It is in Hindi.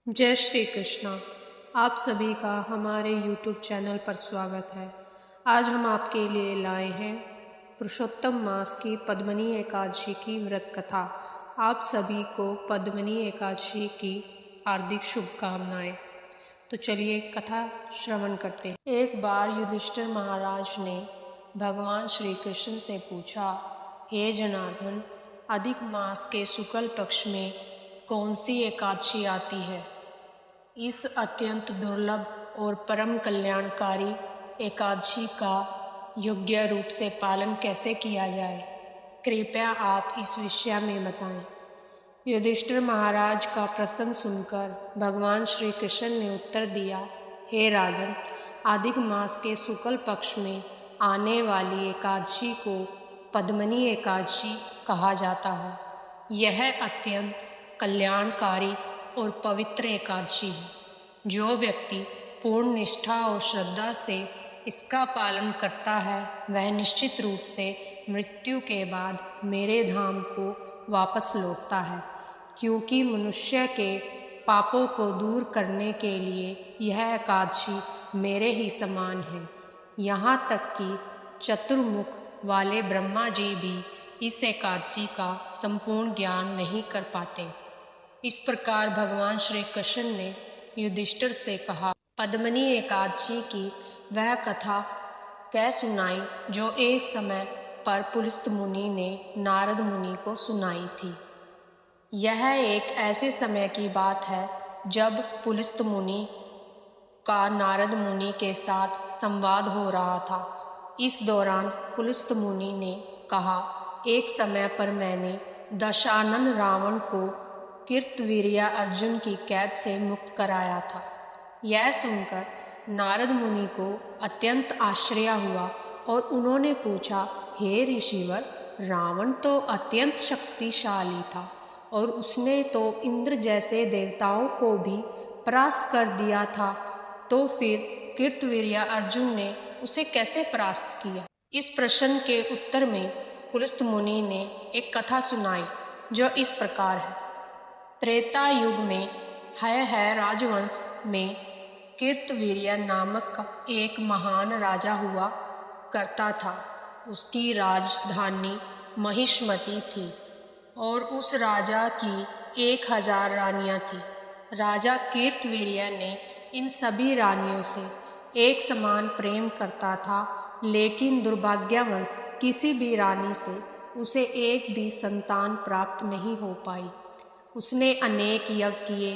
जय श्री कृष्णा। आप सभी का हमारे YouTube चैनल पर स्वागत है। आज हम आपके लिए लाए हैं पुरुषोत्तम मास की पद्मनी एकादशी की व्रत कथा। आप सभी को पद्मनी एकादशी की हार्दिक शुभकामनाएं। तो चलिए कथा श्रवण करते हैं। एक बार युधिष्ठिर महाराज ने भगवान श्री कृष्ण से पूछा, हे जनार्दन, अधिक मास के शुक्ल पक्ष में कौन सी एकादशी आती है? इस अत्यंत दुर्लभ और परम कल्याणकारी एकादशी का योग्य रूप से पालन कैसे किया जाए? कृपया आप इस विषय में बताएं। युधिष्ठिर महाराज का प्रश्न सुनकर भगवान श्री कृष्ण ने उत्तर दिया, हे राजन, अधिक मास के शुक्ल पक्ष में आने वाली एकादशी को पद्मनी एकादशी कहा जाता है। यह अत्यंत कल्याणकारी और पवित्र एकादशी है। जो व्यक्ति पूर्ण निष्ठा और श्रद्धा से इसका पालन करता है, वह निश्चित रूप से मृत्यु के बाद मेरे धाम को वापस लौटता है, क्योंकि मनुष्य के पापों को दूर करने के लिए यह एकादशी मेरे ही समान है। यहाँ तक कि चतुर्मुख वाले ब्रह्मा जी भी इस एकादशी का संपूर्ण ज्ञान नहीं कर पाते। इस प्रकार भगवान श्री कृष्ण ने युधिष्ठिर से कहा, पद्मनी एकादशी की वह कथा कह सुनाई जो एक समय पर पुलस्त मुनि ने नारद मुनि को सुनाई थी। यह एक ऐसे समय की बात है जब पुलस्त मुनि का नारद मुनि के साथ संवाद हो रहा था। इस दौरान पुलस्त मुनि ने कहा, एक समय पर मैंने दशानन रावण को कीर्तवीर्य अर्जुन की कैद से मुक्त कराया था। यह सुनकर नारद मुनि को अत्यंत आश्चर्य हुआ और उन्होंने पूछा, हे ऋषिवर, रावण तो अत्यंत शक्तिशाली था और उसने तो इंद्र जैसे देवताओं को भी परास्त कर दिया था, तो फिर कीर्तवीर्य अर्जुन ने उसे कैसे परास्त किया? इस प्रश्न के उत्तर में पुलस्त मुनि ने एक कथा सुनाई जो इस प्रकार है। त्रेता युग में है राजवंश में कीर्तवीर्य नामक एक महान राजा हुआ करता था। उसकी राजधानी महिष्मती थी और उस राजा की 1000 रानियां थीं। राजा कीर्तवीर्य ने इन सभी रानियों से एक समान प्रेम करता था, लेकिन दुर्भाग्यवश किसी भी रानी से उसे एक भी संतान प्राप्त नहीं हो पाई। उसने अनेक यज्ञ किए,